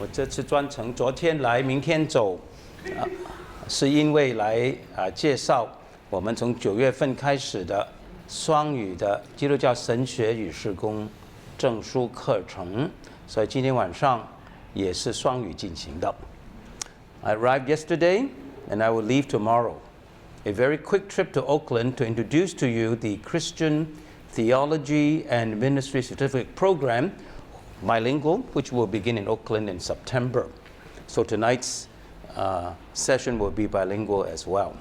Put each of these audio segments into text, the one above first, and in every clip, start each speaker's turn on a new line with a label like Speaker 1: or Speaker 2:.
Speaker 1: 我这次专程昨天来，明天走，是因为来介绍我们从9月份开始的双语的基督教神学与事工证书课程，所以今天晚上也是双语进行的。I arrived yesterday and I will leave tomorrow. A very quick trip to Auckland to introduce to you the Christian Theology and Ministry Certificate Program, bilingual, which will begin in Auckland in September. So tonight's session will be bilingual as well.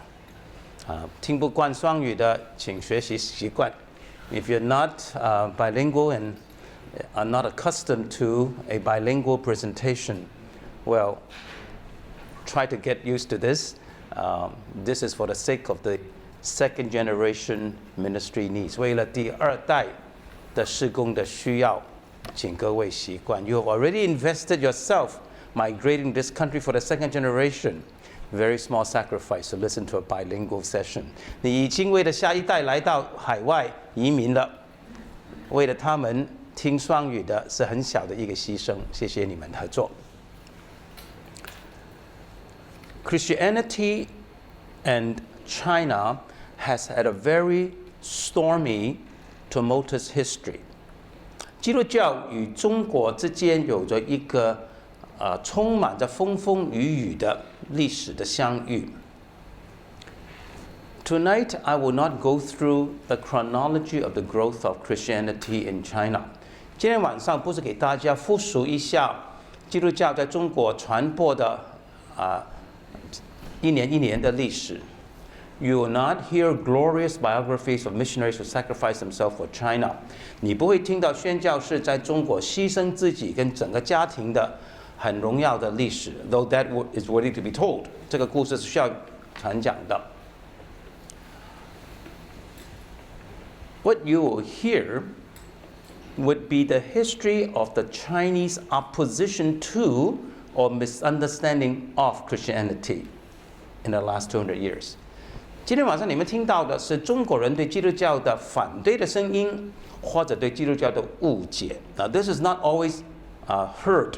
Speaker 1: 听不惯双语的，请学习习惯。If you're not bilingual and are not accustomed to a bilingual presentation, well, try to get used to this. This is for the sake of the second generation ministry needs. 为了第二代的事工的需要，请各位习惯。You have already invested yourself migrating this country for the second generation. Very small sacrifice to listen to a bilingual session. 你已经为了下一代来到海外移民了，为了他们听双语的是很小的一个牺牲。谢谢你们合作。Christianity and China has had a very stormy, tumultuous history. 基督教与中国之间有着一个充满着风风雨雨的历史的相遇。Tonight, I will not go through the chronology of the growth of Christianity in China. 今天晚上不是给大家复述一下基督教在中国传播的一年一年的历史。You will not hear glorious biographies of missionaries who sacrificed themselves for China. 你不会听到宣教士在中国牺牲自己跟整个家庭的很荣耀的历史。Though that is worthy to be told. 这个故事是需要传讲的。What you will hear would be the history of the Chinese opposition to or misunderstanding of Christianity in the last 200 years. 今天晚上你们听到的是中国人对基督教的反对的声音，或者对基督教的误解。Now, this is not always heard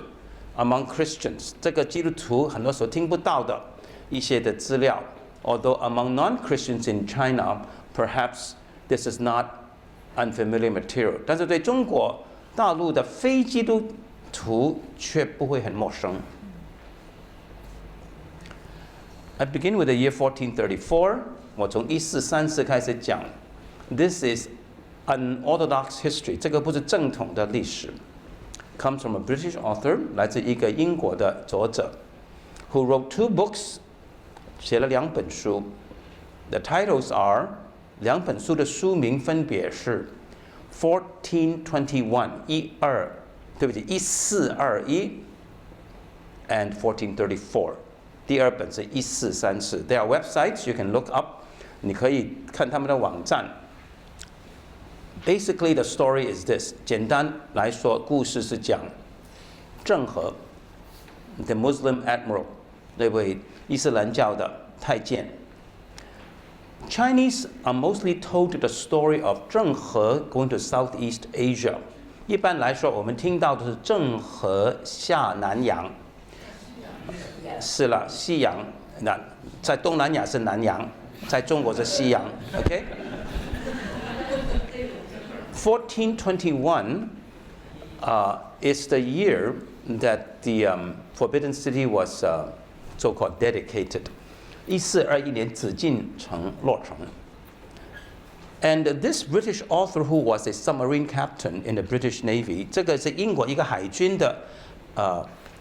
Speaker 1: among Christians. 这个基督徒很多时候听不到的一些的资料。Although among non-Christians in China, perhaps this is not unfamiliar material. 但是对中国大陆的非基督徒却不会很陌生。I begin with the year 1434. 我从1434开始讲。This is unorthodox history. 这个不是正统的历史。Comes from a British author. 来自一个英国的作者 who wrote 2 books. 写了2本书。The titles are 2本书的书名分别是1421 1421 and 1434。第2本是1434。There are websites you can look up. 你可以看他们的网站。Basically, the story is this. 简单来说，故事是讲郑和 the Muslim admiral, 那位伊斯兰教的太监。Chinese are mostly told the story of 郑和 going to Southeast Asia. 一般来说，我们听到的是郑和下南洋。是了，西洋，在东南亚是南洋，在中国是西洋。OK。1421 is the year that the Forbidden City was so-called dedicated. 1421年紫禁城落成。And this British author who was a submarine captain in the British Navy, 这个是英国一个海军的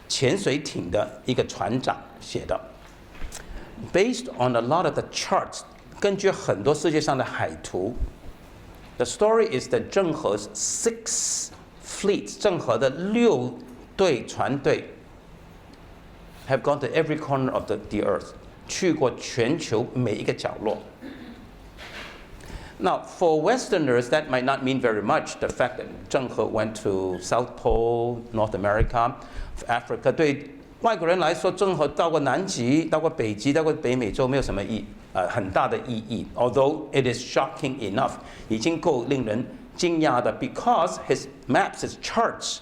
Speaker 1: 潜水艇的一个船长写的。Based on a lot of the charts, 根据很多世界上的海图。The story is that 郑和 6 fleets, 郑和的6队船队 have gone to every corner of the earth, 去过全球每一个角落。Now, for Westerners, that might not mean very much. The fact that 郑和 went to South Pole, North America, Africa, 对外国人来说，郑和到过南极，到过北极，到过北美洲，没有什么很大的意义。Although it is shocking enough, 已经够令人惊讶的 because his maps, his charts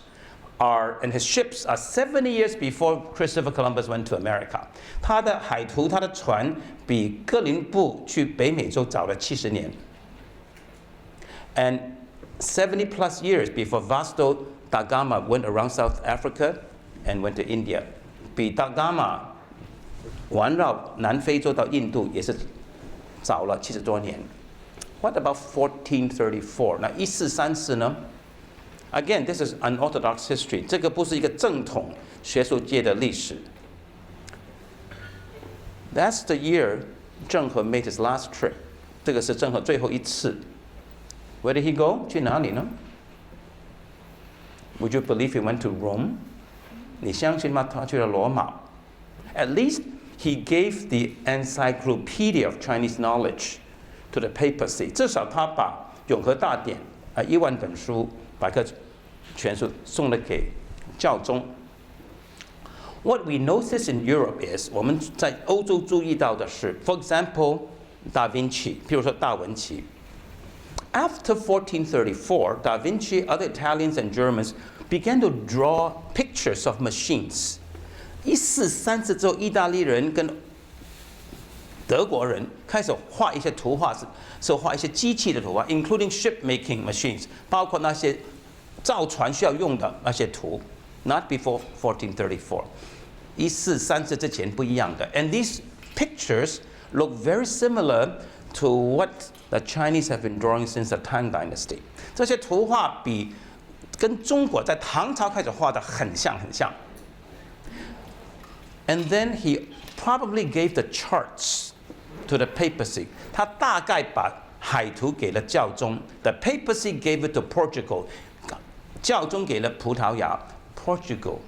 Speaker 1: and his ships are 70 years before Christopher Columbus went to America. 他的海图，他的船比哥林布去北美洲早了70年。And 70 plus years before Vasco da Gama went around South Africa and went to India. 比 da Gama 环绕南非洲到印度也是早了70多年。What about 1434? 那1434呢？Again, this is unorthodox history. 这个不是一个正统学术界的历史。That's the year 郑和 made his last trip. 这个是郑和最后一次。Where did he go? 去哪里呢？ Would you believe he went to Rome? 你相信吗？他去了罗马。At least he gave the Encyclopedia of Chinese Knowledge to the papacy. 至少他把永和大典10000本书百科全书送了给教宗。What we notice in Europe is 我们在欧洲注意到的是 ，for example, Da Vinci， 譬如说达文奇。After 1434, Da Vinci, other Italians and Germans began to draw pictures of machines. 1434之后，意大利人跟德国人开始画一些图画，是画一些机器的图画 ，including ship-making machines， 包括那些造船需要用的那些图。Not before 1434， 1434之前不一样的。And these pictures look very similar to what the Chinese have been drawing since the Tang Dynasty。这些图画跟中国在唐朝开始画的很像。And then he probably gave the charts to the papacy. 他大概把海图给了教宗。The papacy gave it to Portugal. 教宗给了葡萄牙。Portugal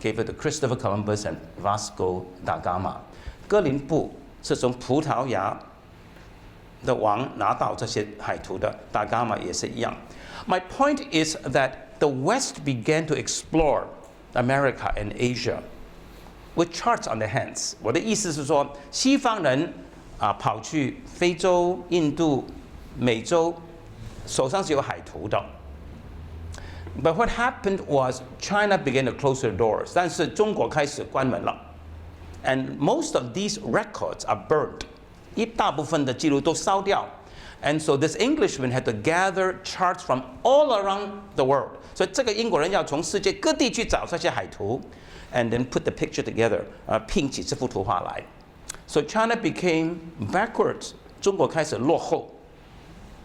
Speaker 1: gave it to Christopher Columbus and Vasco da Gama. 哥林布是从葡萄牙的王拿到这些海图的，da Gama 也是一样。My point is that the West began to explore America and Asia with charts on their hands. 我的意思是说，西方人跑去非洲、印度、美洲，手上是有海图的。But what happened was China began to close their doors. 但是中国开始关门了。And most of these records are burned. 一大部分的记录都烧掉。And so this Englishman had to gather charts from all around the world. 所以这个英国人要从世界各地去找这些海图 ，and then put the picture together， 拼起这幅图画来。So China became backwards. 中国开始落后。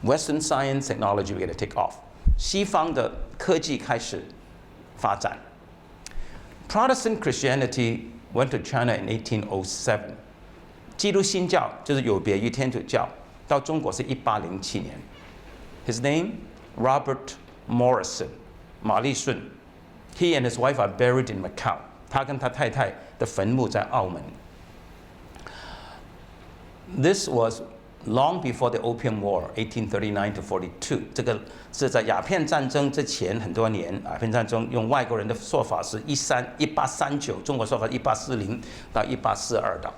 Speaker 1: Western science technology began to take off. 西方的科技开始发展。Protestant Christianity went to China in 1807. 基督新教就是有别于天主教，到中国是1807年。His name Robert Morrison， 马利顺。He and his wife are buried in Macau. 他跟他太太的坟墓在澳门。This was long before the Opium War, 1839 to 42. 这个是在鸦片战争之前很多年。鸦片战争用外国人的说法是1839，中国说法1840到1842的。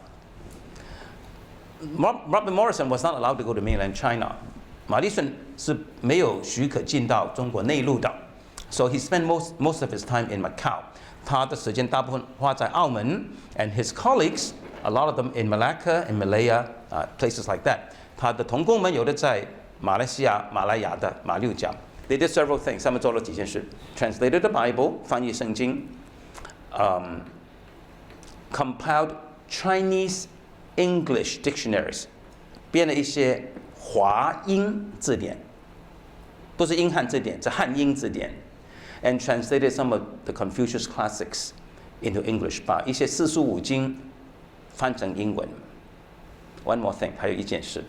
Speaker 1: Robert Morrison was not allowed to go to mainland China. 马利顺是没有许可进到中国内陆的。So he spent most of his time in Macau. 他的时间大部分花在澳门 ，and his colleagues, a lot of them in Malacca and Malaya, places like that. 他的同工们有的在马来西亚、马来亚的马六甲。They did several things. 他们做了几件事 ：translated the Bible， 翻译圣经 ，compiled Chinese English dictionaries， 编了一些华英字典，不是英汉字典，是汉英字典。And translated some of the Confucius classics into English， 把一些四书五经翻成英文。One more thing， 还有一件事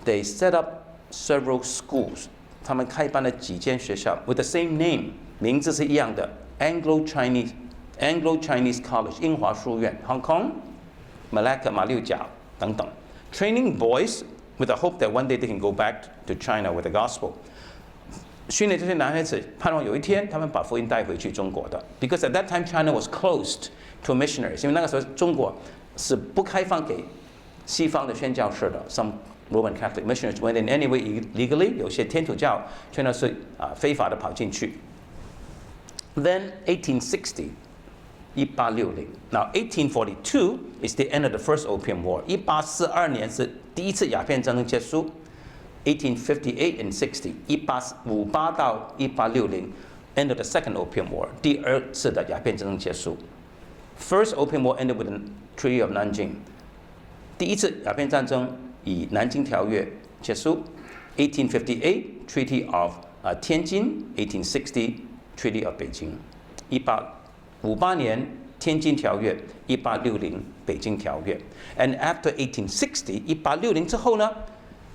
Speaker 1: ，They set up several schools， 他们开办了几间学校 with the same name， 名字是一样的 ，Anglo-Chinese College， 英华书院 ，Hong Kong、Malacca 马六甲等等 ，training boys with the hope that one day they can go back to China with the gospel。训练这些男孩子，盼望有一天他们把福音带回去中国的。Because at that time China was closed to missionaries， 因为那个时候中国是不开放给西方的宣教士的。Some Roman Catholic missionaries went in anyway illegally， 有些天主教宣教士非法的跑进去。Then 1860, 1860. Now 1842 is the end of the first Opium War. 1842年是第一次鸦片战争结束。1858 and 60, 1858到1860, end of the second Opium War. 第二次的鸦片战争结束。First Opium War ended with the Treaty of Nanjing. 第一次鸦片战争以南京条约结束。1858 Treaty of 天津 1860 Treaty of 北京。1858年天津条约，1860北京条约。And after 1860 1860之后呢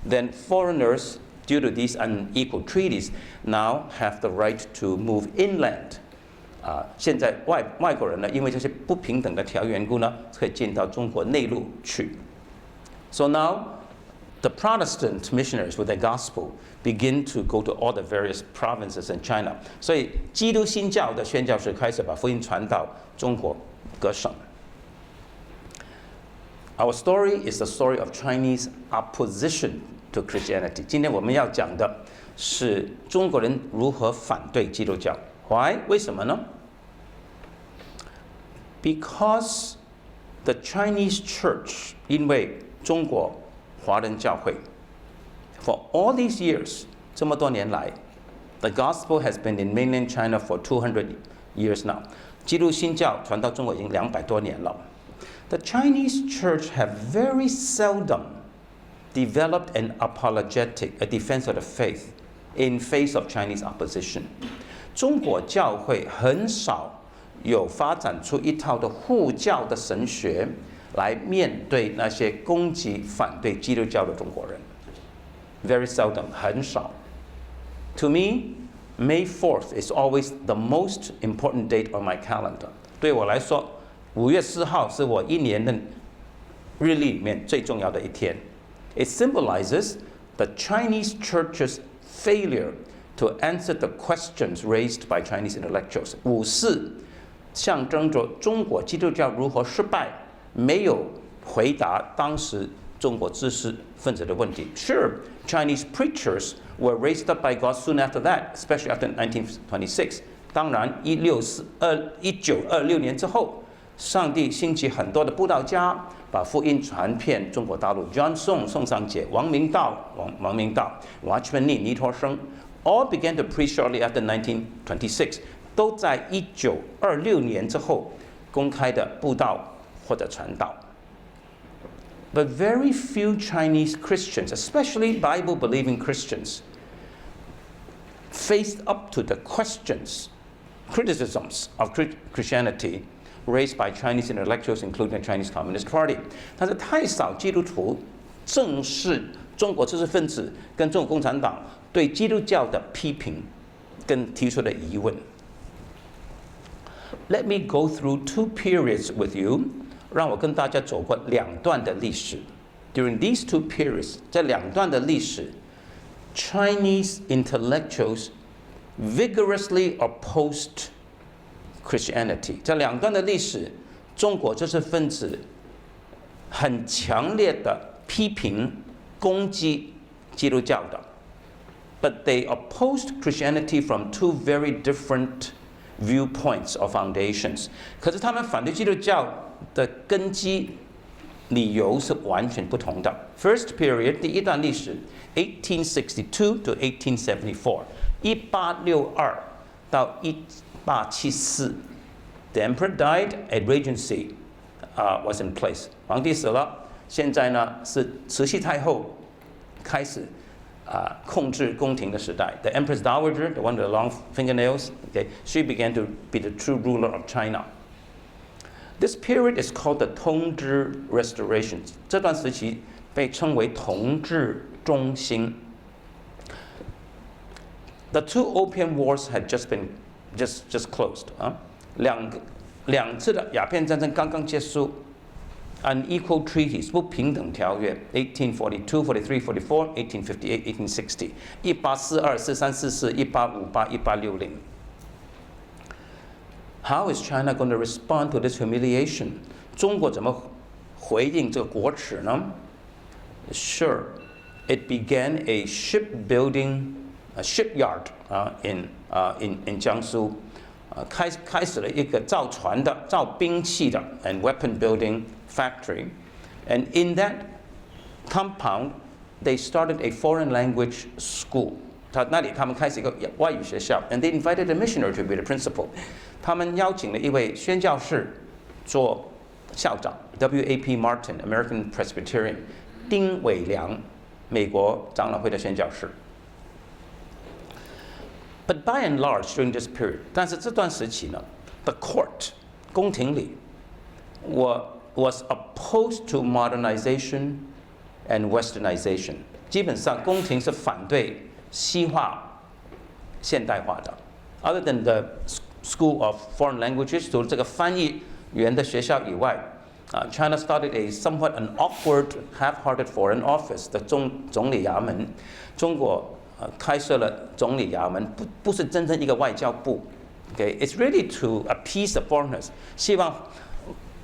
Speaker 1: ，then foreigners, due to these unequal treaties, now have the right to move inland. 现在外国人呢，因为这些不平等的条约缘故呢，可以进到中国内陆去。So now, the Protestant missionaries with their gospel begin to go to all the various provinces in China. 所以基督新教的宣教士开始把福音传到中国各省。Our story is the story of Chinese opposition to Christianity. 今天我们要讲的是中国人如何反对基督教。Why? 为什么呢？ Because the Chinese church, 因为中国华人教会 for all these years, 这么多年来 the gospel has been in mainland China for 200 years now. 基督新教传到中国已经200多年了。The Chinese church have very seldom developed an apologetic, a defense of the faith, in face of Chinese opposition. 中国教会很少有发展出一套的护教的神学来面对那些攻击反对基督教的中国人。Very seldom, 很少。To me, May 4th is always the most important date on my calendar. 对我来说，5月4号是我一年的日历里面最重要的一天。It symbolizes the Chinese church's failure to answer the questions raised by Chinese intellectuals. 5·4象征着中国基督教如何失败，没有回答当时中国知识分子的问题。Sure, Chinese preachers were raised up by God soon after that, especially after 1926. 当然，1926年之后，上帝兴起很多的布道家，把福音传遍中国大陆。John Song 宋尚节、王明道 Watchman Nee 尼陀生 all began to preach shortly after 1926. 都在1926年之后公开的布道或者传道。But very few Chinese Christians, especially Bible-believing Christians, faced up to the questions, criticisms of Christianity raised by Chinese intellectuals, including the Chinese Communist Party. 但是太少基督徒正视中国知识分子跟中国共产党对基督教的批评跟提出的疑问。Let me go through 2 periods with you. 让我跟大家走过2段的历史。During these 2 periods, 这2段的历史 Chinese intellectuals vigorously opposed Christianity. 这2段的历史，中国知识分子很强烈的批评、攻击基督教的。But they opposed Christianity from 2 very different viewpoints or foundations. 可是他们反对基督教的根基理由是完全不同的。First period, 第一段历史 1862 to 1874 1862到1874 The emperor died, a regency was in place. 皇帝死了，现在呢是慈禧太后开始控制宫廷的时代。The Empress Dowager, the one with the long fingernails, okay, she began to be the true ruler of China. This period is called the 同治 Restoration. 这段时期被称为同治中兴。The 2 Opium Wars had just closed. 两次的鸦片战争刚刚结束。Unequal treaties 不平等条约 1842, 43, 44, 1858, 1860 1842, 43, 44 1858, 1860 How is China going to respond to this humiliation? 中国怎么回应这个国耻呢？ Sure, it began a shipyard in Jiangsu 开始了一个造船的、造兵器的 and weapon building factory, and in that compound they started a foreign language school. 那里他们开始一个外语学校 ，and they invited a missionary to be the principal. 他们邀请了一位宣教士做校长 W.A.P. Martin, American Presbyterian, 丁伟良，美国长老会的宣教士。But by and large during this period, 但是这段时期呢 ，the court 宫廷里was opposed to modernization and westernization. 基本上宫廷是反对西化、现代化的。Other than the School of Foreign Languages, 除了这个翻译员的学校以外，China started a somewhat an awkward, half-hearted foreign office 的总理衙门。中国开设了总理衙门，不是真正一个外交部。Okay, it's really to appease the foreigners. 希望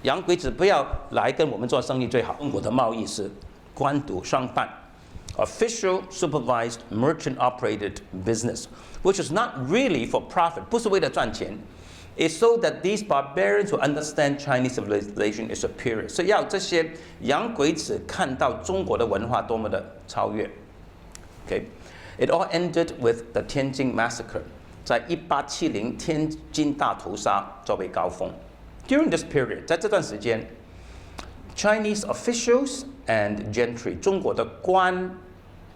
Speaker 1: 洋鬼子不要来跟我们做生意最好。中国的贸易是官督商办 ，official supervised merchant-operated business, which is not really for profit， 不是为了赚钱。It's so that these barbarians who understand Chinese civilization is superior. 所以要这些洋鬼子看到中国的文化多么的超越。Okay, it all ended with the Tianjin massacre. 在1870天津大屠杀作为高峰。During this period， 在这段时间 ，Chinese officials and gentry， 中国的官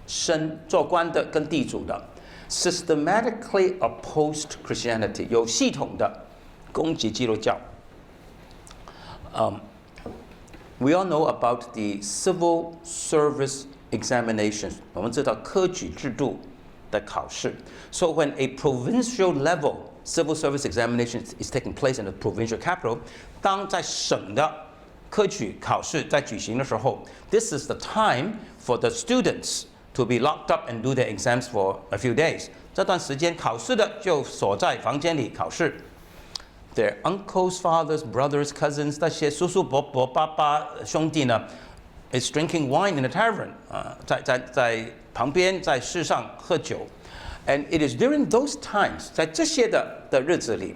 Speaker 1: 绅做官的跟地主的 ，systematically opposed Christianity， 有系统的攻击基督教。We all know about the civil service examinations， 我们知道科举制度的考试。So when a provincial level civil service examination is taking place in the provincial capital， 当在省的科举考试在举行的时候 ，this is the time for the students to be locked up and do their exams for a few days。这段时间考试的就锁在房间里考试。Their uncles, fathers, brothers, cousins， 那些叔叔伯伯、爸爸兄弟呢 ，is drinking wine in a tavern， 在旁边在市上喝酒。And it is during those times， 在这些的日子里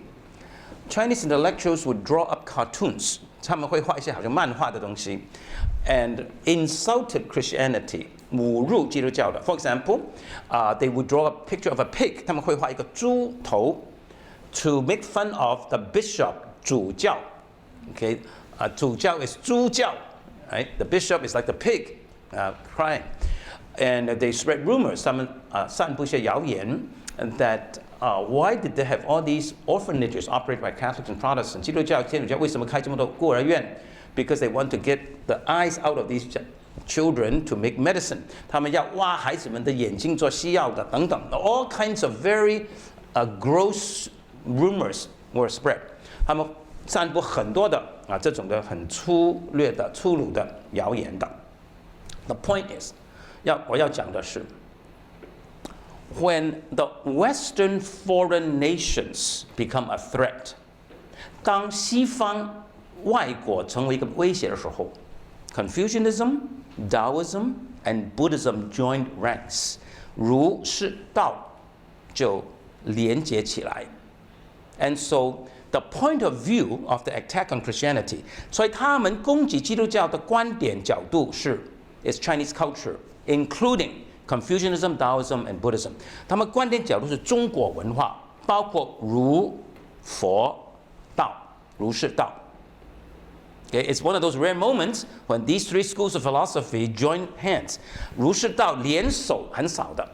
Speaker 1: ，Chinese intellectuals would draw up cartoons， 他们会画一些好像漫画的东西 ，and insulted Christianity， 侮辱基督教的。For example，they would draw a picture of a pig， 他们会画一个猪头 ，to make fun of the bishop， 主教。Okay， 主教 is 猪教 ，right？ The bishop is like the pig， crying。And they spread rumors. 他们散布一些谣言 that why did they have all these orphanages operated by Catholics and Protestants? 基督教、天主教为什么开这么多孤儿院 ？Because they want to get the eyes out of these children to make medicine. 他们要挖孩子们的眼睛做西药的等等。All kinds of very gross rumors were spread. 他们散布很多的这种的很粗略的、粗鲁的谣言的。The point is。我要讲的是 ，when the Western foreign nations become a threat， 当西方外国成为一个威胁的时候 ，Confucianism、Taoism and Buddhism joined ranks， 儒释道就连结起来 ，and so the point of view of the attack on Christianity， 所以他们攻击基督教的观点角度是 is Chinese culture。Including Confucianism, Taoism, and Buddhism， 他们观点角度是中国文化，包括儒、佛、道、儒释道。Okay, it's one of those rare moments when these three schools of philosophy join hands。儒释道联手很少的，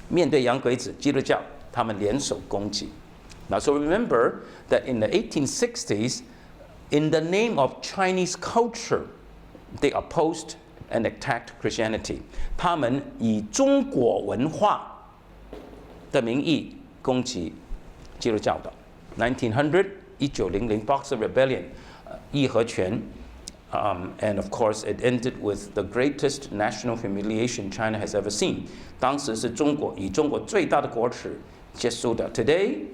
Speaker 1: 面对洋鬼子基督教，他们联手攻击。Now, so remember that in the 1860s, in the name of Chinese culture, they opposed。and attacked Christianity， 他们以中国文化的名义攻击基督教的。1900 Boxer Rebellion， 义和拳 and of course it ended with the greatest national humiliation China has ever seen。当时是以中国最大的国耻结束的。Today,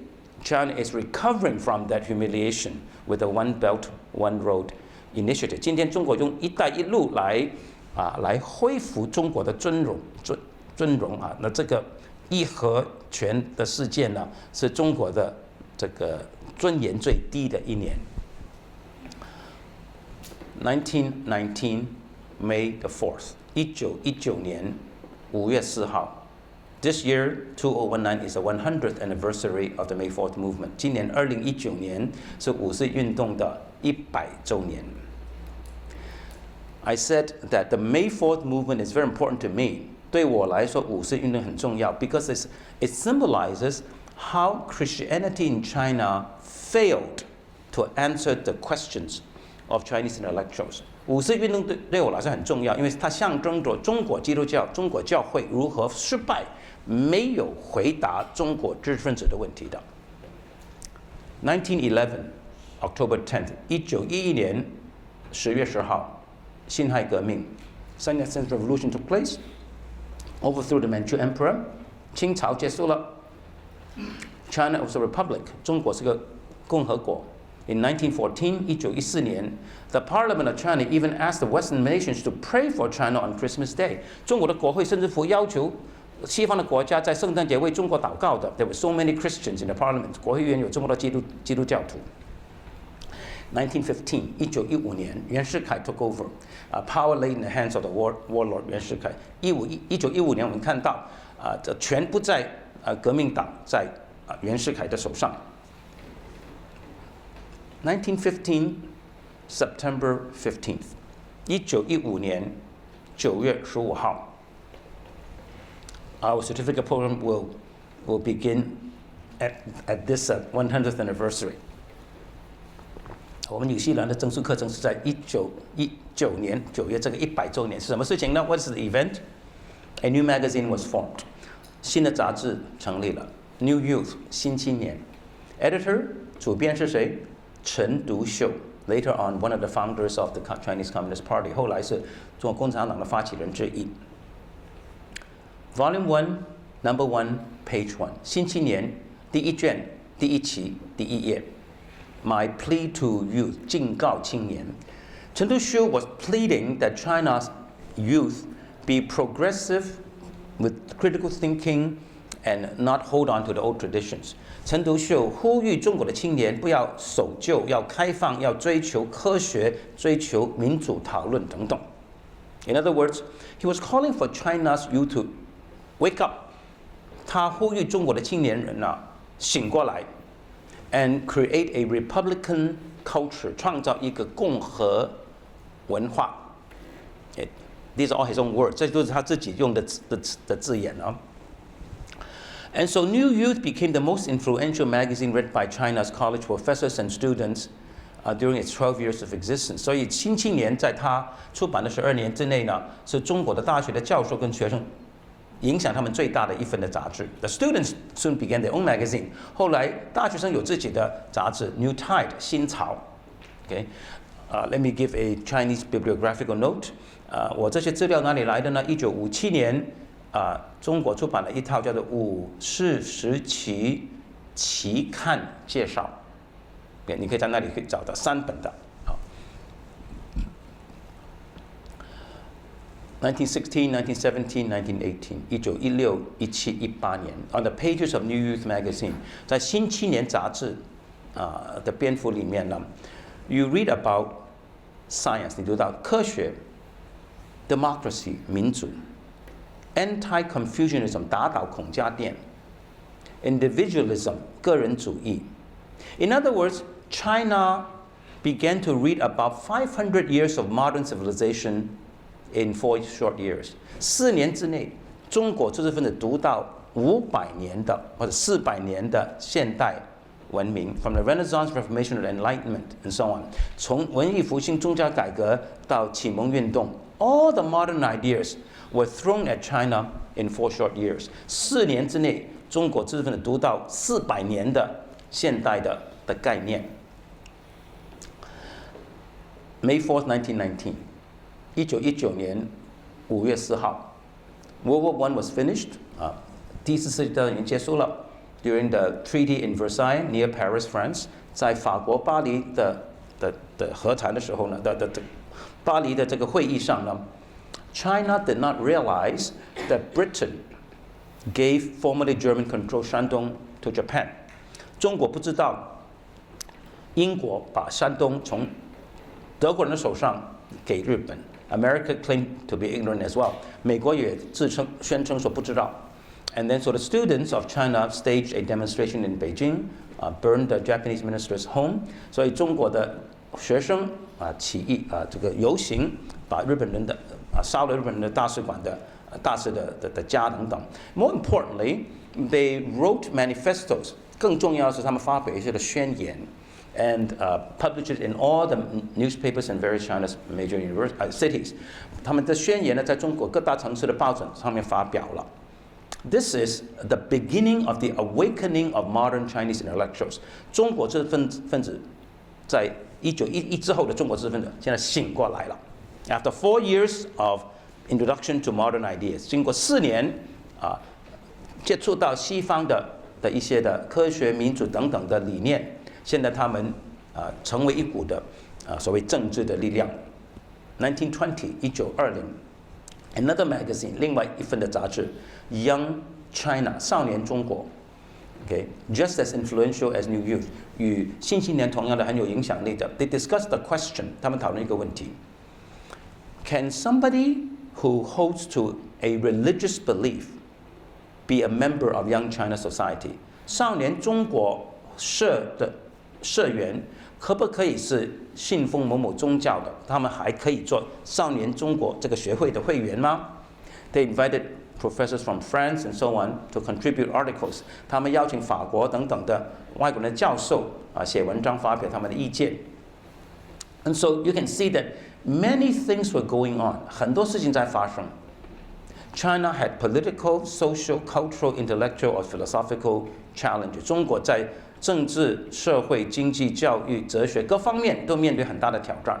Speaker 1: China is recovering from that humiliation with the One Belt, One Road initiative。今天中国用"一带一路"来恢复中国的尊荣啊！那这个义和拳的事件呢，是中国的这个尊严最低的一年。1919 May the 4th， 1919年5月4号。This year, 2019 is the 100th anniversary of the May 4th movement. 今年2019年是五四运动的100周年。I said that the May 4th movement is very important to me. 对我来说，五四运动很重要 because it symbolizes how Christianity in China failed to answer the questions of Chinese intellectuals. 五四运动对我来说很重要，因为它象征着中国基督教、中国教会如何失败，没有回答中国知识分子的问题的。1911 October 10th， 1911年10月10号，辛亥革命 Sino Central Revolution took place, overthrew the Manchu Emperor， 清朝结束了 ，China was a republic， 中国是个共和国。In 1914, 1914年 the Parliament of China even asked the Western nations to pray for China on Christmas Day. 中国的国会甚至乎要求西方的国家在圣诞节为中国祷告的。There were so many Christians in the Parliament. 国会议员有这么多基督教徒。1915, 1915年，袁世凯 took over. Power lay in the hands of the warlord 袁世凯。1915年，我们看到这全部在革命党在袁世凯的手上。1915 September 15th， 1915年9月15号。Our certificate program will begin at this 100th anniversary。我们纽西兰的证书课程是在1919年9月，这个100周年是什么事情呢 ？What is the event? A new magazine was formed。新的杂志成立了 ，New Youth 新青年。Editor 主编是谁？陈独秀 ，later on one of the founders of the Chinese Communist Party， 后来是中国共产党的发起人之一。Volume 1, Number 1, Page 1， 新青年第一卷第一期第一页。My plea to youth， 警告青年。陈独秀 was pleading that China's youth be progressive with critical thinking and not hold on to the old traditions。陈独秀呼吁中国的青年不要守旧，要开放，要追求科学，追求民主讨论等等。In other words, he was calling for China's youth to wake up。他呼吁中国的青年人醒过来 ，and create a republican culture， 创造一个共和文化。These are all his own words， 这都是他自己用的字眼啊。And so New Youth became the most influential magazine read by China's college professors and students during its 12 years of existence. 所以新青年在他出版的12年之内呢，是中国的大学的教授跟学生影响他们最大的一份的杂志。The students soon began their own magazine. 后来大学生有自己的杂志 New Tide 新潮。Okay, let me give a Chinese bibliographical note. 我这些资料哪里来的呢？1957年。中国出版了一套叫做《五四时期期刊介绍》，你可以在那里可以找到3本的。1916, 1917, 1918， 1916、17、18年 ，on the pages of New Youth magazine， 在新青年杂志的篇幅里面呢 ，you read about science， 你读到科学 ，democracy 民主。Anti-Confucianism 打倒孔家店 ，individualism 个人主义。In other words, China began to read about 500 years of modern civilization in 4 short years。4年之内，中国知识分子读到500年的或者400年的现代文明 ，from the Renaissance, Reformation, and Enlightenment, and so on。从文艺复兴、宗教改革到启蒙运动 ，all the modern ideas were thrown at China in 4 short years。4年之内，中国知识分子读到400年的现代的概念。May 4th, 1919， 1919年5月4号 ，World War I was finished。第一次世界大战已经结束了。During the treaty in Versailles near Paris, France， 在法国巴黎的和谈的时候呢，巴黎的这个会议上呢。China did not realize that Britain gave formerly German-controlled Shandong to Japan. 中国不知道，英国把山东从德国人的手上给日本。America claimed to be ignorant as well. 美国也宣称说不知道。And then so the students of China staged a demonstration in Beijing, burned the Japanese minister's home. 所以中国的学生起义这个游行，把日本人的烧了日本人的大使馆的大使的家等等。More importantly, they wrote manifestos. 更重要的是他们发表一些的宣言。And published it in all the newspapers in various China's major cities. 他们的宣言呢，在中国各大城市的报纸上面发表了。This is the beginning of the awakening of modern Chinese intellectuals. 中国知识分子在1911之后的中国知识分子现在醒过来了。After 4 years of introduction to modern ideas, 经过4年接触到西方的一些的科学、民主等等的理念。现在他们成为一股的所谓政治的力量。1920 Another magazine 另外一份的杂志 Young China 少年中国 Okay, just as influential as New Youth 与新青年同样的很有影响力的 They discussed the question 他们讨论一个问题 Can somebody who holds to a religious belief be a member of Young China Society 少年中国社员可不可以是信奉某某宗教的？他们还可以做少年中国这个学会的会员吗 ？They invited professors from France and so on to contribute articles. 他们邀请法国等等的外国人的教授写文章发表他们的意见。And so you can see that many things were going on. 很多事情在发生。China had political, social, cultural, intellectual, or philosophical challenges. 中国在政治、社会、经济、教育、哲学各方面都面对很大的挑战。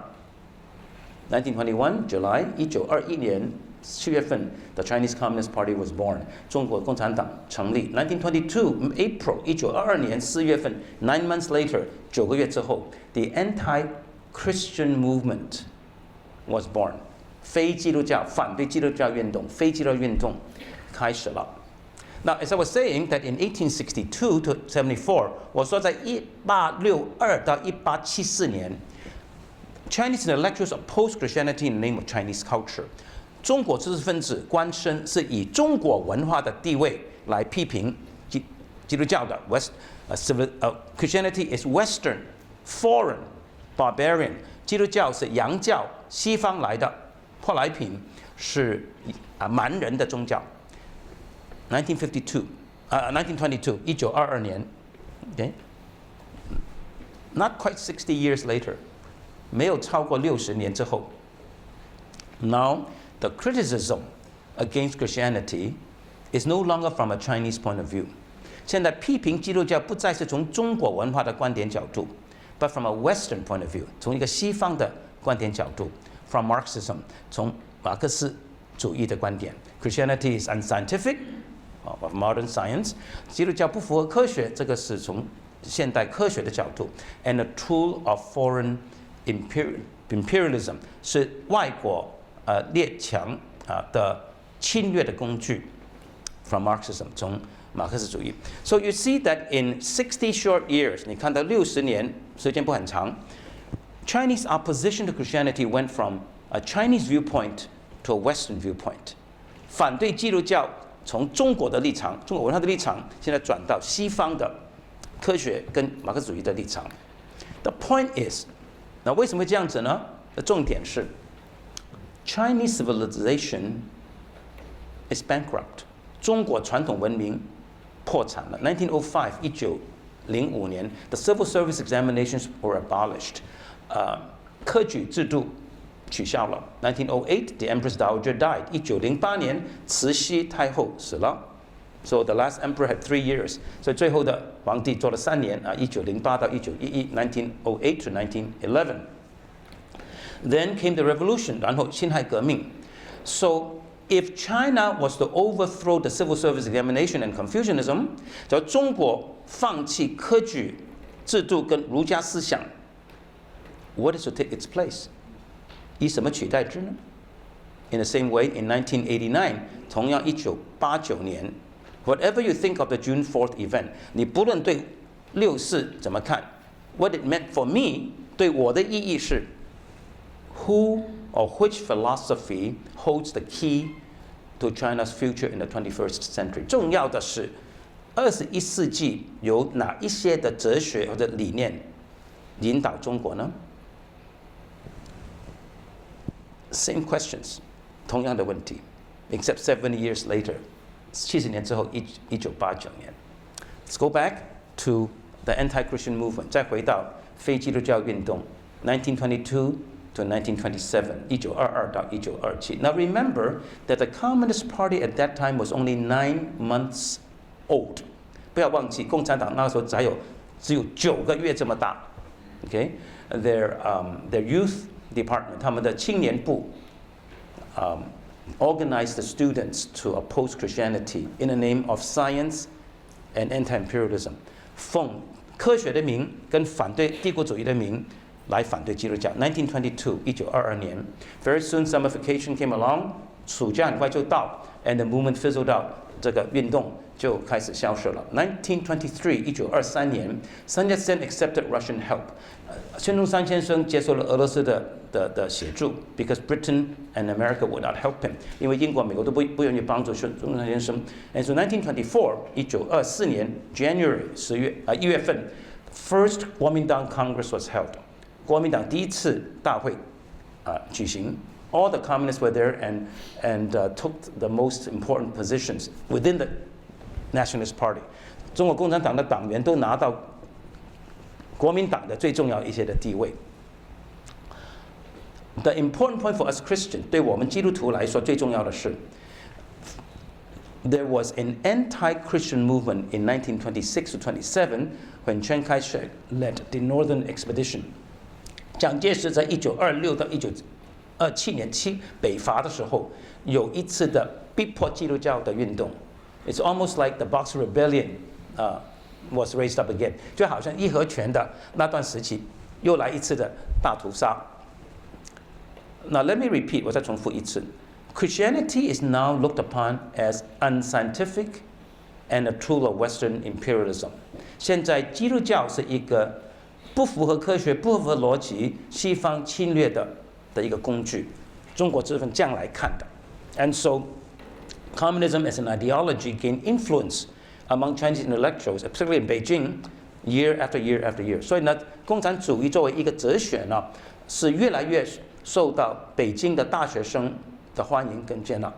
Speaker 1: 1921 July 1921年7月份 ，the Chinese Communist Party was born 中国共产党成立。1922 April 1922年4月份 9 months later 9个月之后 ，the anti-Christian movement was born 非基督教反对基督教运动，非基督教运动开始了。Now, as I was saying, that in 1862 to 74, 我说在1862到1874年 ，Chinese intellectuals opposed Christianity in the name of Chinese culture. 中国知识分子官绅是以中国文化的地位来批评基督教的 Christianity is Western, foreign, barbarian. 基督教是洋教，西方来的舶来品，是蛮人的宗教。1922 1922年 okay not quite 60 years later 没有超过60年之后 now the criticism against Christianity is no longer from a Chinese point of view 现在批评基督教不再是从中国文化的观点角度 but from a Western point of view 从一个西方的观点角度 from Marxism 从马克思主义的观点 Christianity is unscientific of modern science 基督教不符合科学这个是从现代科学的角度 and a tool of foreign imperialism 是外国列强的侵略的工具 from Marxism 从马克思主义 so you see that in 60 short years 你看到60年时间不很长 Chinese opposition to Christianity went from a Chinese viewpoint to a Western viewpoint 反对基督教从中国的立场，中国文化的立场，现在转到西方的科学跟马克思主义的立场。The point is， 那为什么会这样子呢？重点是 ，Chinese civilization is bankrupt。中国传统文明破产了。1905 1905年 ，the civil service examinations were abolished。科举制度取消了。1908 the Empress Dowager died 1908年慈禧太后死了 so the last emperor had 3 years 所以最后的皇帝做了3年1908到1911 1908 to 1911 then came the revolution 然后辛亥革命 so if China was to overthrow the civil service examination and Confucianism 只要中国放弃科举制度跟儒家思想 what is to take its place以什么取代之呢 In the same way, in 1989, 同样1989年 whatever you think of the June 4th event, 你不论对64怎么看 ？What it meant for me 对我的意义是 ，Who or which philosophy holds the key to China's future in the 21st century？ 重要的是，21世纪有哪一些的哲学或者理念引导中国呢 ？Same questions， 同样的问题 ，except 70 years later， 70年之后，1989年。Let's go back to the anti-Christian movement， 再回到非基督教运动 ，1922 to 1927， 1922到1927。Now remember that the Communist Party at that time was only 9 months old。不要忘记，共产党那时候只有9个月这么大。Okay，their youth department， 他们的青年部organized the students to oppose Christianity in the name of science and anti-imperialism， 奉科学的名跟反对帝国主义的名来反对基督教。1922 1922年 ，very soon summification came along， 暑假很快就到 ，and the movement fizzled out， 这个运动就开始消失了。1923 1923年 ，Sun Yat-sen accepted Russian help， 孙中山先生接受了俄罗斯的协助 ，because Britain and America would not help him， 因为英国、美国都不愿意帮助孙中山先生。And so 1924 1924年 January 1月份 ，First Kuomintang Congress was held， 国民党第一次大会举行。All the communists were there and took the most important positions within the Nationalist Party。中国共产党的党员都拿到国民党的最重要一些的地位。The important point for us Christian， 对我们基督徒来说最重要的是 ，there was an anti-Christian movement in 1926 to 27 when Chiang Kai-shek led the Northern Expedition。蒋介石在1926到1927年北伐的时候，有一次的逼迫基督教的运动。It's almost like the Boxer Rebellion was raised up again， 就好像义和拳的那段时期又来一次的大屠杀。Now let me repeat， 我再重复一次 ，Christianity is now looked upon as unscientific and a tool of Western imperialism。现在基督教是一个不符合科学、不符合逻辑、西方侵略的一个工具，中国这份这样来看的。And so communism as an ideology gained influence among Chinese intellectuals, particularly in Beijing, year after year after year。所以呢，共产主义作为一个哲学呢，是越来越受到北京的大学生的欢迎跟接纳。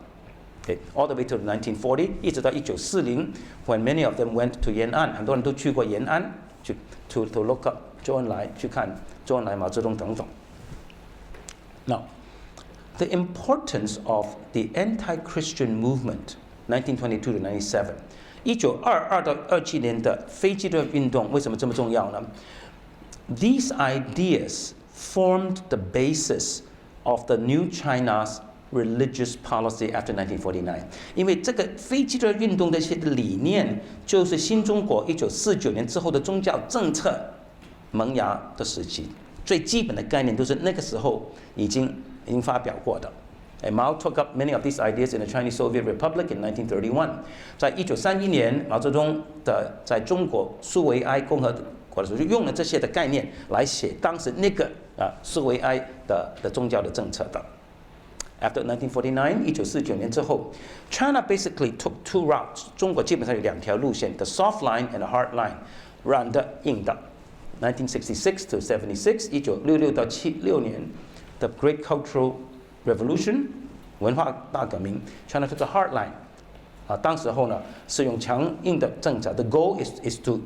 Speaker 1: all the way to 1940， 一直到1940 ，when many of them went to 延安，很多人都去过延安，去 to look up 周恩来，去看周恩来、毛泽东等等。Now, the importance of the anti-Christian movement, 1922 to 97, 1922到27年的非基督教运动为什么这么重要呢？ These ideas formed the basis of the new China's religious policy after 1949。因为这个非基督教运动的一些理念，就是新中国1949年之后的宗教政策萌芽的时期。最基本的概念都是那个时候已经发表过的。And Mao took up many of these ideas in the Chinese Soviet Republic in 1931。在1931年，毛泽东在中国苏维埃共和国的时候，就用了这些的概念来写当时那个苏维埃的宗教的政策的。After 1949 1949年之后 ，China basically took 2 routes。中国基本上有2条路线 ，the soft line and the hard line， 软的、硬的。1966 to 76 1966到76年 ，the Great Cultural Revolution 文化大革命 ，China took the hard line。当时候呢是用强硬的政策 ，the goal is to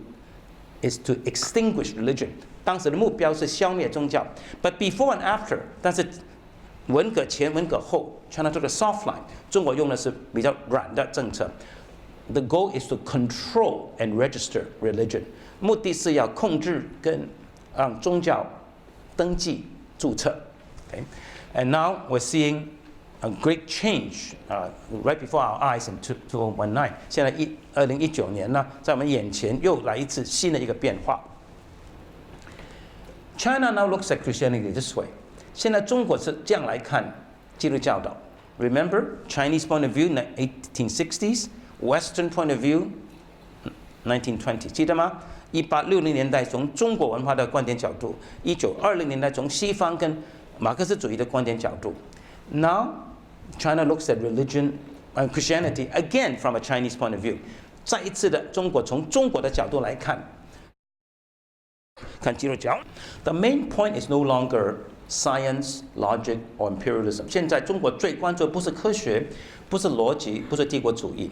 Speaker 1: extinguish religion。当时的目标是消灭宗教。But before and after， 但是文革前、文革后 ，China took the soft line， 中国用的是比较软的政策。The goal is to control and register religion， 目的是要控制跟让宗教登记注册。Okay? And now we're seeing a great change right before our eyes in 2019。现在2019年呢，在我们眼前又来一次新的一个变化。China now looks at Christianity this way。现在中国是这样来看基督教的。Remember Chinese point of view 1860s， Western point of view 1920， 记得吗1860年代从中国文化的观点角度，1920年代从西方跟马克思主义的观点角度。Now, China looks at religion and Christianity again from a Chinese point of view. 再一次的，中国从中国的角度来看基督教。The main point is no longer science, logic, or imperialism. 现在中国最关注的不是科学，不是逻辑，不是帝国主义。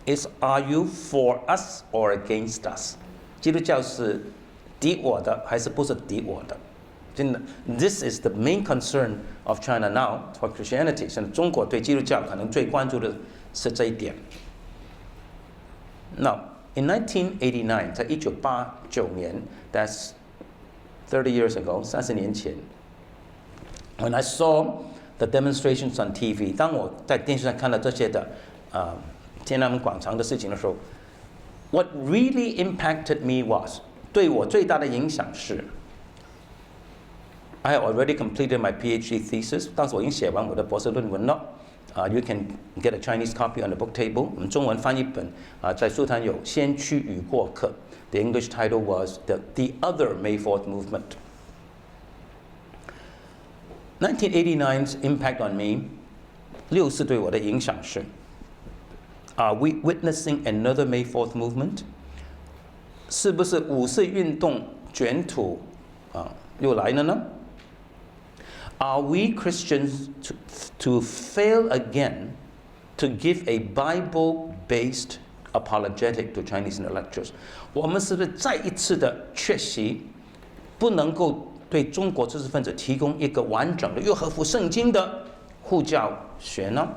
Speaker 1: Is are you for us or against us? 基督教是敌我的还是不是敌我的？真的 ，This is the main concern of China now for Christianity. 现在中国对基督教可能最关注的是这一点。Now, in 1989, 在1989年 ，that's 30 years ago, 30年前 ，when I saw the demonstrations on TV， 当我在电视上看到这些的天安门广场的事情的时候 ，what really impacted me was 对我最大的影响是 ，I had already completed my PhD thesis， 当时我已经写完我的博士论文了。You can get a Chinese copy on the book table. 我们中文翻译本在书摊有《先驱与过客》。The English title was the Other May 4th Movement. 1989's impact on me， 64对我的影响是 ：Are we witnessing another May 4th movement？ 是不是五四运动卷土又来了呢？Are we Christians to fail again to give a Bible-based apologetic to Chinese intellectuals？ 我们是不是再一次的缺席，不能够对中国知识分子提供一个完整的又合乎圣经的护教学呢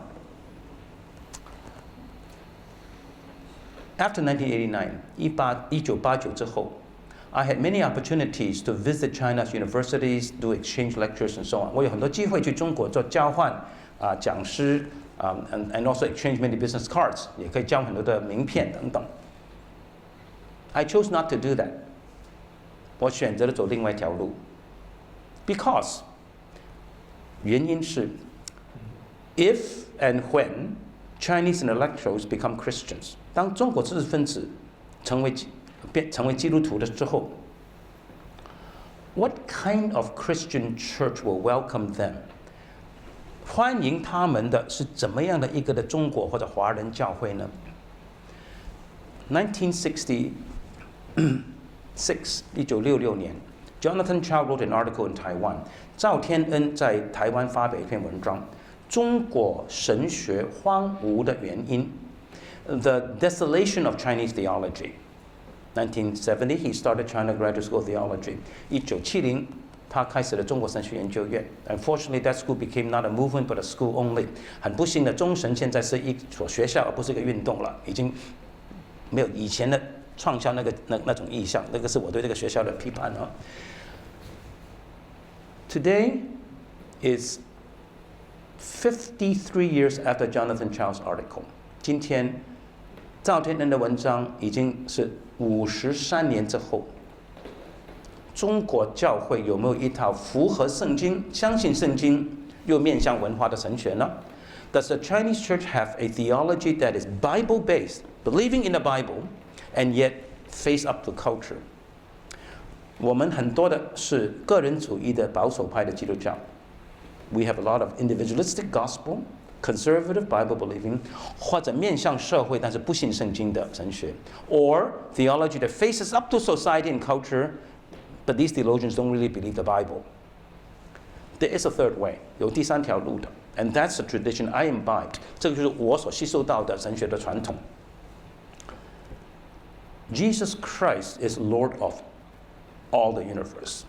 Speaker 1: ？After 1989， 1989之后。I had many opportunities to visit China's universities, do exchange lectures, and so on. 我有很多机会去中国做交换讲师and also exchange many business cards， 也可以交很多的名片等等。I chose not to do that. 我选择了走另外一条路 ，because 原因是 if and when Chinese intellectuals become Christians， 当中国知识分子成为基督徒的之后 ，What kind of Christian church will welcome them？ 欢迎他们的是怎么样的一个的中国或者华人教会呢 ？1966 1966年 ，Jonathan Chow wrote an article in Taiwan。赵天恩在台湾发表一篇文章，中国神学荒芜的原因 ，The desolation of Chinese theology。1970, he started China Graduate School of Theology. 1970，他开始了中国神学研究院。Unfortunately, that school became not a movement but a school only. 很不幸的，中神现在是一所学校，而不是一个运动了，已经没有以前的创校那种意向。那个是我对这个学校的批判啊。Today is 53 years after Jonathan Chow's article. 今天赵天恩的文章已经是53年之后，中国教会有没有一套符合圣经、相信圣经又面向文化的神学呢 ？Does the Chinese church have a theology that is Bible-based, believing in the Bible, and yet face up to culture？ 我们很多的是个人主义的保守派的基督教。We have a lot of individualistic gospel。Conservative Bible believing， 或者面向社会但是不信圣经的神学 ，or theology that faces up to society and culture, but these theologians don't really believe the Bible. There is a third way， 有第三条路的 ，and that's the tradition I imbibed。这个就是我所吸收到的神学的传统。Jesus Christ is Lord of all the universe。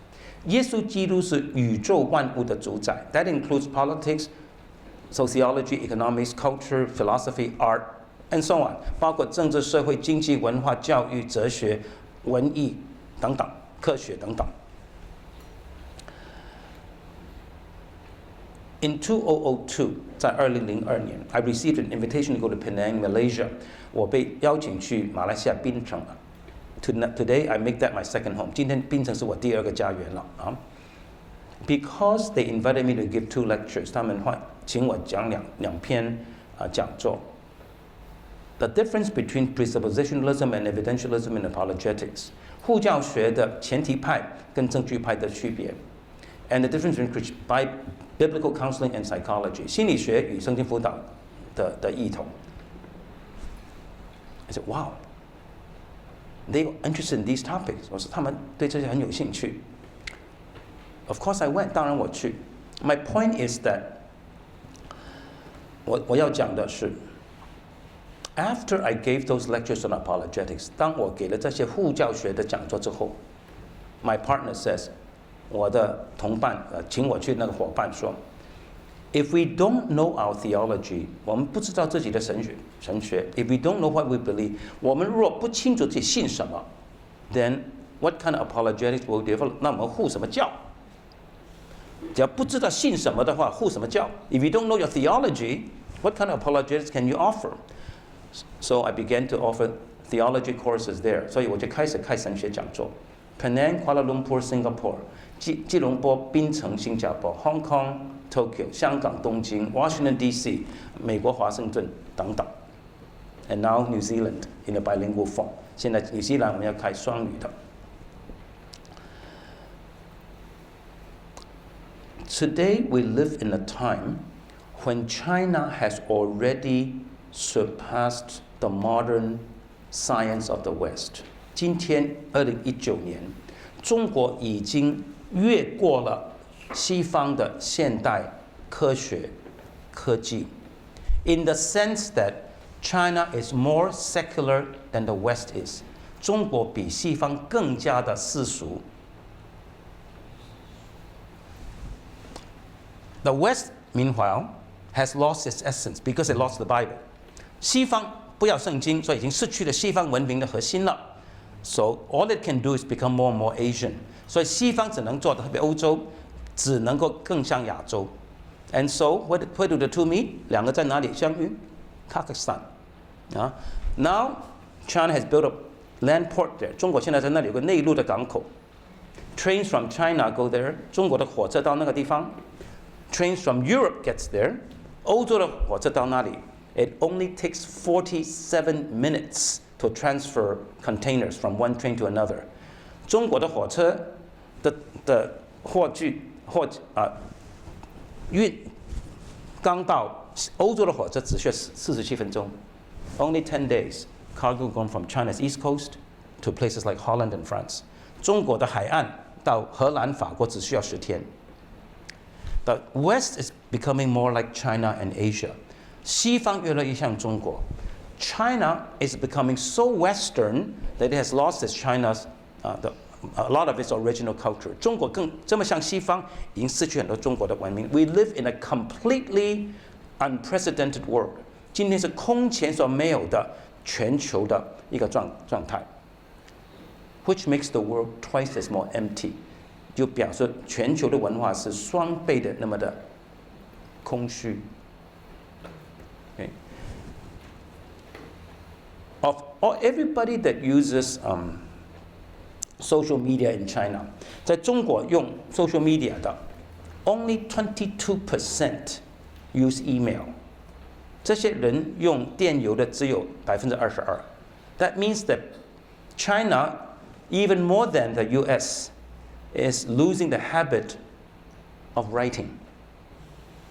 Speaker 1: 耶稣基督是宇宙万物的主宰。That includes politics。Sociology, economics, culture, philosophy, art, and so on， 包括政治、社会、经济、文化、教育、哲学、文艺等等，科学等等。In 2002， 在2002年 ，I received an invitation to go to Penang, Malaysia。我被邀请去马来西亚槟城。Today, I make that my second home。今天槟城是我第二个家园了啊。Because they invited me to give 2 lectures， 他们请我讲两篇讲座。The difference between presuppositionalism and evidentialism in apologetics，护教学的前提派跟证据派的区别 ，and the difference between biblical counseling and psychology， 心理学与圣经辅导的异同。I said, wow, they were interested in these topics. 我说他们对这些很有兴趣。Of course I went， 当然我去。My point is that 我要讲的是 ，after I gave those lectures on apologetics， 当我给了这些护教学的讲座之后 ，my partner says， 我的同伴请我去那个伙伴说 ，if we don't know our theology， 我们不知道自己的神学 ，if we don't know what we believe， 我们若不清楚自己信什么 ，then what kind of apologetics will develop？ 那我们护什么教？只要不知道信什么的话，护什么教 ？If you don't know your theology, what kind of apologetics can you offer? So I began to offer theology courses there. 所以我就开始开神学讲座。Penang, Kuala Lumpur, Singapore, 吉隆坡、槟城、新加坡 ，Hong Kong, Tokyo, 香港、东京 ，Washington D.C. 美国华盛顿等等。And now New Zealand in a bilingual form. 现在纽西兰我们要开双语的。Today we live in a time when China has already surpassed the modern science of the West. 今天2019年，中国已经越过了西方的现代科学科技 in the sense that China is more secular than the West is. 中国比西方更加的世俗。The West, meanwhile, has lost its essence because it lost the Bible. 西方不要圣经，所以已经失去了西方文明的核心了。So all it can do is become more and more Asian. 所以西方只能做的，特别欧洲，只能够更像亚洲。And so where do the two meet? 两个在哪里相遇 ？Kazakhstan. Now China has built a land port there. 中国现在在那里有个内陆的港口。Trains from China go there. 中国的火车到那个地方。Trains from Europe gets there. 欧洲的火车到那里。It only takes 47 minutes to transfer containers from one train to another. 中国的火车的运刚到欧洲的火车只需要47分钟。Only 10 days, cargo gone from China's east coast to places like Holland and France. 中国的海岸到荷兰、法国只需要10天。The West is becoming more like China and Asia. 西方越来越像中国。China is becoming so Western that it has lost its China's a lot of its original culture. 中国更这么像西方，已经失去很多中国的文明。We live in a completely unprecedented world. 今天是空前所没有的全球的一个状态 ，which makes the world twice as more empty. 就表示全球的文化是双倍的那么的空虚。Okay. Of everybody that uses social media in China， 在中国用 social media 的 ，only 22% use email。这些人用电邮的只有22%。That means that China, even more than the U.S., is losing the habit of writing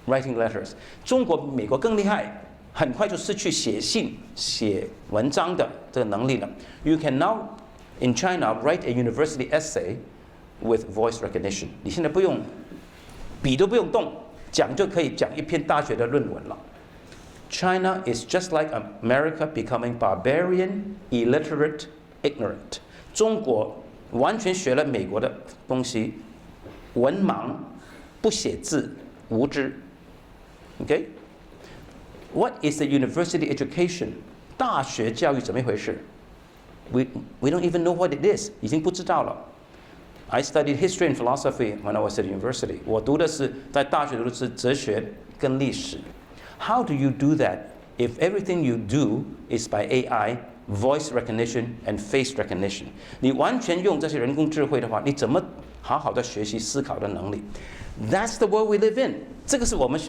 Speaker 1: letters. 中国、美国更厉害，很快就失去写信、写文章的这个能力了。You can now in China write a university essay with voice recognition. 你现在不用笔都不用动，讲就可以讲一篇大学的论文了。China is just like America becoming barbarian, illiterate, ignorant. 中国完全学了美国的东西，文盲，不写字，无知。Okay? What is the university education? 大学教育怎么一回事 we don't even know what it is. 已经不知道了。I studied history and philosophy when I was at university. 我读的是在大学读的是哲学跟历史。How do you do that if everything you do is by AI, voice recognition, and face recognition? 你完全用这些人工智慧的话，你怎么好好的学习思考的能力 ？That's the world we live in. 这个是我们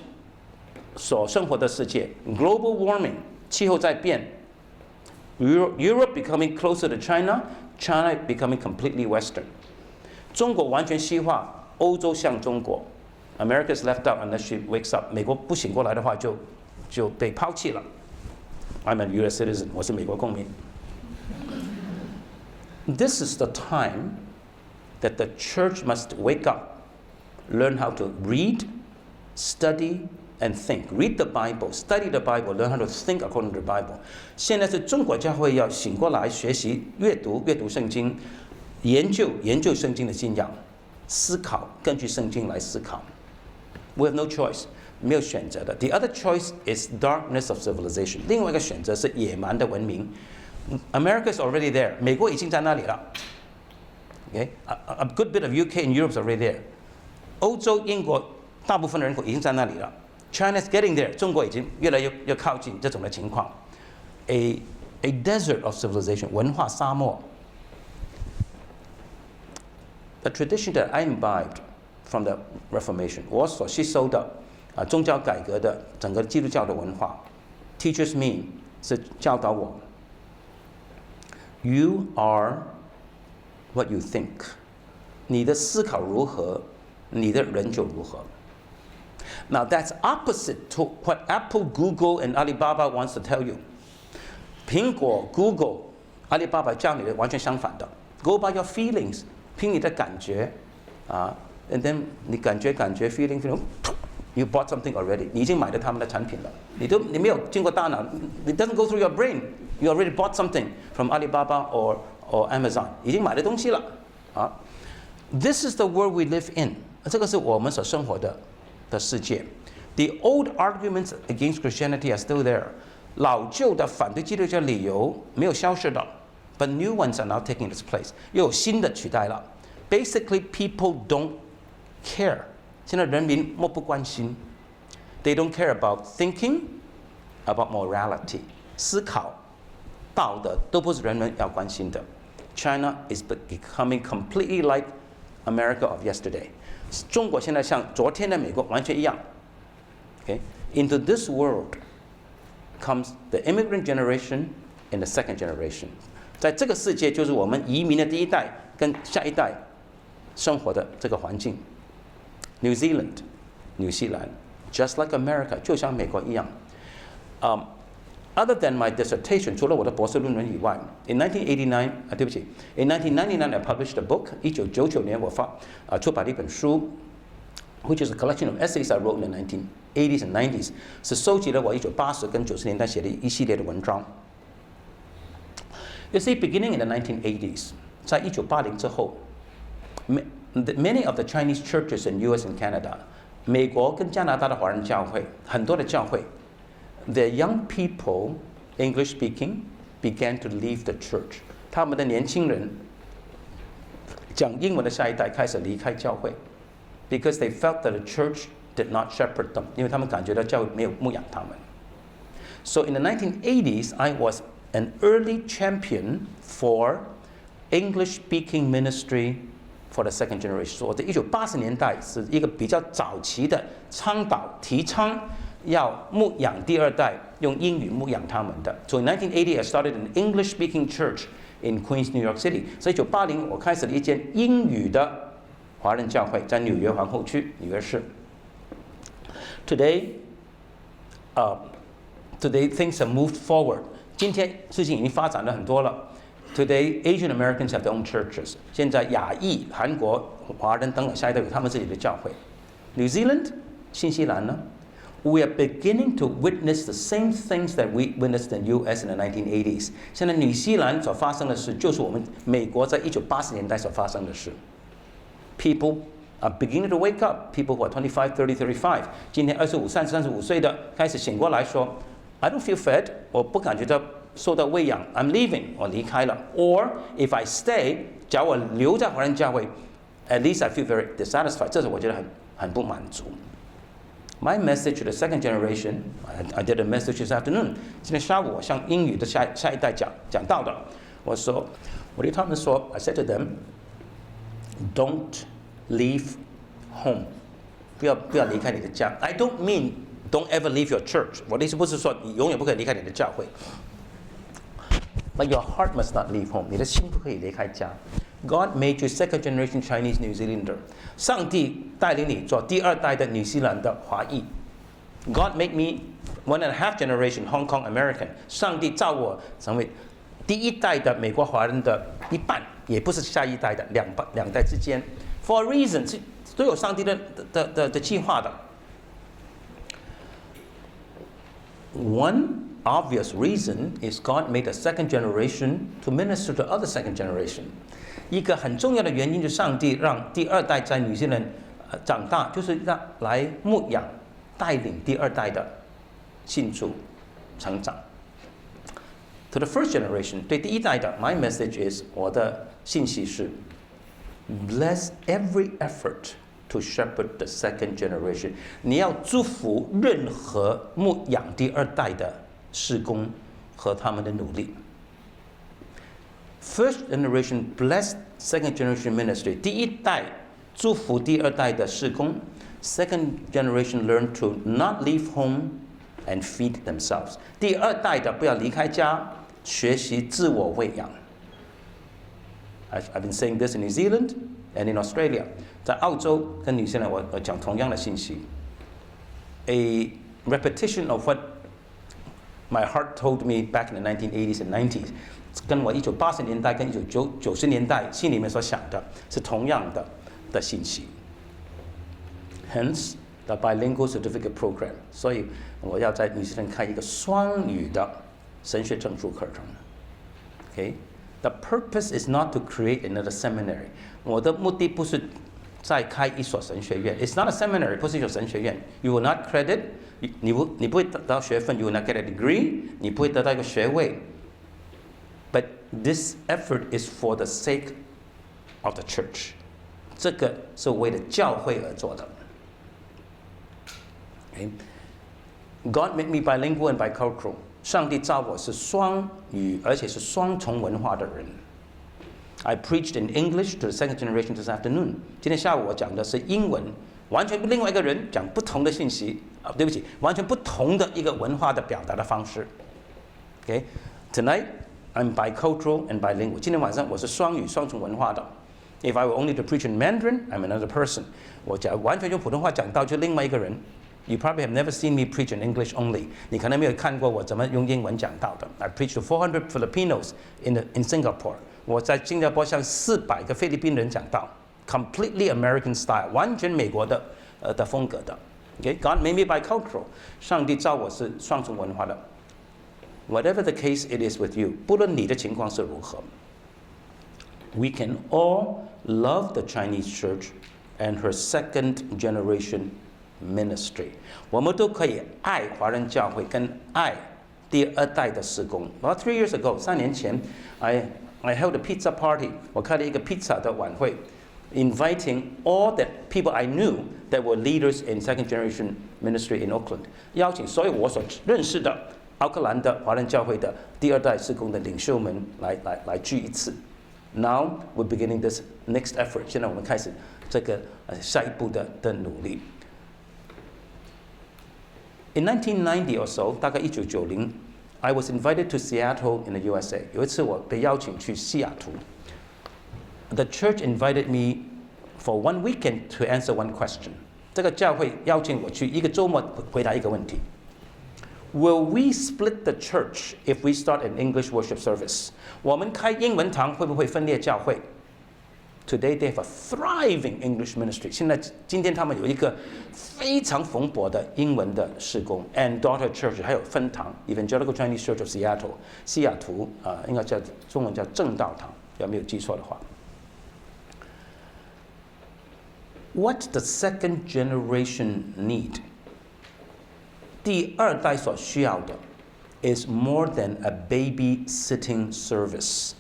Speaker 1: 所生活的世界。Global warming, 气候在变。Europe becoming closer to China, China becoming completely Western. 中国完全西化，欧洲向中国。America is left out unless she wakes up. 美国不醒过来的话就被抛弃了。I'm a U.S. citizen. 我是美国公民。This is the time that the church must wake up, learn how to read, study, and think. Read the Bible, study the Bible, learn how to think according to the Bible. 现在是中国教会要醒过来，学习阅读圣经，研究圣经的信仰，思考，根据圣经来思考。We have no choice. 没有选择的。The other choice is darkness of civilization. 另外一个选择是野蛮的文明。America is already there. 美国已经在那里了。Okay? A good bit of UK and Europe is already there. 欧洲、英国大部分的人口已经在那里了。China is getting there. 中国已经越来越靠近这种的情况。A desert of civilization. 文化沙漠。The tradition that I imbibed from the Reformation. 我所吸收的宗教改革的整个基督教的文化 ，teaches me 是教导我 ，You are what you think， 你的思考如何，你的人就如何。Now that's opposite to what Apple, Google, and Alibaba wants to tell you。苹果、Google、阿里巴巴教你的完全相反的 ，Go by your feelings， 凭你的感觉，and then 你感觉 feeling。You bought something already. 你已经买了他们的产品了。你没有经过大脑 ，It doesn't go through your brain. You already bought something from Alibaba or Amazon. 已经买了东西了。This is the world we live in. 这个是我们所生活的世界。The old arguments against Christianity are still there. 老旧的反对基督教理由没有消失的 ，but new ones are now taking its place. 又有新的取代了。Basically, people don't care. 现在人民漠不关心 ，They don't care about thinking, about morality， 思考、道德都不是人们要关心的。China is becoming completely like America of yesterday。中国现在像昨天的美国完全一样。Okay? Into this world comes the immigrant generation and the second generation。在这个世界，就是我们移民的第一代跟下一代生活的这个环境。New Zealand， 纽西兰 ，just like America， 就像美国一样。Other than my dissertation， 除了我的博士论文以外 ，in 1989， 对不起 ，in 1999 I published a book。1999年我出版了一本书 ，which is a collection of essays I wrote in the 1980s and 90s， 是收集了我1980跟90年代写的一系列的文章。You see, beginning in the 1980s， 在1980之后。Many of the Chinese churches in U.S. and Canada， 美国跟加拿大的华人教会，很多的教会 ，their young people English speaking began to leave the church。他们的年轻人讲英文的下一代开始离开教会 ，because they felt that the church did not shepherd them， 因为他们感觉到教会没有牧养他们。So in the 1980s, I was an early champion for English speaking ministry。For the second generation， 所以在1980年代是一个比较早期的倡导、提倡要牧养第二代，用英语牧养他们的。So in 1980, I started an English-speaking church in Queens, New York City。所以1980我开始了一间英语的华人教会，在纽约皇后区、纽约市。Today things have moved forward。今天事情已经发展了很多了。Today, Asian Americans have their own churches. 现在亚裔、韩国、华人等等下一代有他们自己的教会。New Zealand， 新西兰呢 ？We are beginning to witness the same things that we witnessed in U.S. in the 1980s. 现在纽西兰所发生的事，就是我们美国在1980年代所发生的事。People are beginning to wake up. People who are 25, 30, 35， 今天25、35岁的开始醒过来说 ，I don't feel fed， 我不感觉到。受到喂养 ，I'm leaving， 我离开了。Or if I stay， 假如我留在华人教会 ，at least I feel very dissatisfied， 这是我觉得很不满足。My message to the second generation， I did a message this afternoon。今天下午我向英语的下一代讲到的，我对他们说 ，I said to them，don't leave home， 不要离开你的家。I don't mean don't ever leave your church， 我的意思不是说你永远不可以离开你的教会。But your heart must not leave home. 你的心不可以离开家。God made you second generation Chinese New Zealander. 上帝带领你做第二代的纽西兰的华裔。God made me 1.5 generation Hong Kong American. 上帝造我成为第一代的美国华人的一半，也不是下一代的两代之间。For a reason， 都有上帝的计划的。One obvious reason is God made a second generation to minister to other second generation. 一个很重要的原因就是上帝让第二代在纽西兰长大，就是让来牧养、带领第二代的信主成长。To the first generation， 对第一代的 ，my message is 我的信息是 ，bless every effort to shepherd the second generation。你要祝福任何牧养第二代的事工和他们的努力。First generation bless second generation ministry。第一代祝福第二代的事工。Second generation learn to not leave home and feed themselves。第二代的不要离开家，学习自我喂养。I've been saying this in New Zealand and in Australia。在澳洲跟纽西兰，我讲同样的信息。A repetition of what my heart told me back in the 1980s and 90s， 跟我1980年代跟1990年代心里面所想的是同样的信息。Hence the bilingual certificate program。所以我要在纽西兰开一个双语的神学证书课程。Okay，the purpose is not to create another seminary。我的目的不是再开一所神学院。It's not a seminary， 不是一所神学院。You will not credit， 你不会得到学分。You will not get a degree， 你不会得到一个学位。But this effort is for the sake of the church。这个是为了教会而做的。God made me bilingual and bicultural。上帝造我是双语而且是双重文化的人。I preached in English to the second generation this afternoon。今天下午我讲的是英文，完全另外一个人讲不同的信息对不起，完全不同的一个文化的表达的方式。Tonight I'm bicultural and bilingual。今天晚上我是双语双重文化的。If I were only to preach in Mandarin, I'm another person。我讲完全用普通话讲到就另外一个人。You probably have never seen me preach in English only。你可能没有看过我怎么用英文讲到的。I preached to 400 Filipinos in Singapore。我在新加坡向400个菲律宾人讲道 ，completely American style， 完全美国的风格的。God made me bicultural。上帝造我是双重文化的。Whatever the case it is with you， 不论你的情况是如何 ，we can all love the Chinese church and her second generation ministry。我们都可以爱华人教会跟爱第二代的事工。About 3 years ago， 3年前 I held a pizza party。我开了一个 pizza 的晚会 ，inviting all the people I knew that were leaders in second generation ministry in Auckland。邀请所有我所认识的奥克兰的华人教会的第二代事工的领袖们来聚一次。Now we're beginning this next effort。现在我们开始这个下一步的努力。In 1990 or so， 大概1990。I was invited to Seattle in the USA。有一次我被邀请去西雅图。The church invited me for one weekend to answer one question。这个教会邀请我去一个周末回答一个问题。Will we split the church if we start an English worship service？ 我们开英文堂会不会分裂教会？ Today they have a thriving English ministry。今天他们有一个非常蓬勃的英文的事工 ，and daughter church 还有分堂 Evangelical Chinese Church of Seattle， 西雅图应该叫中文叫正道堂，要没有记错的话。What the second generation need？ 第二代所需要的 is more than a babysitting service。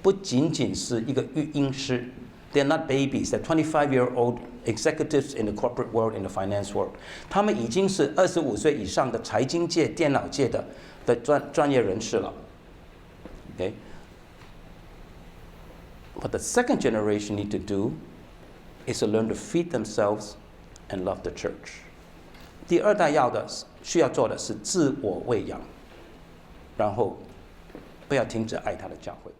Speaker 1: 不仅仅是一个育婴师 ，they're not babies. They're 25-year-old executives in the corporate world, in the finance world. 他们已经是25岁以上的财经界、电脑界的专业人士了。What the second generation need to do is to learn to feed themselves and love the church. 第二代需要做的是自我喂养，然后不要停止爱他的教会。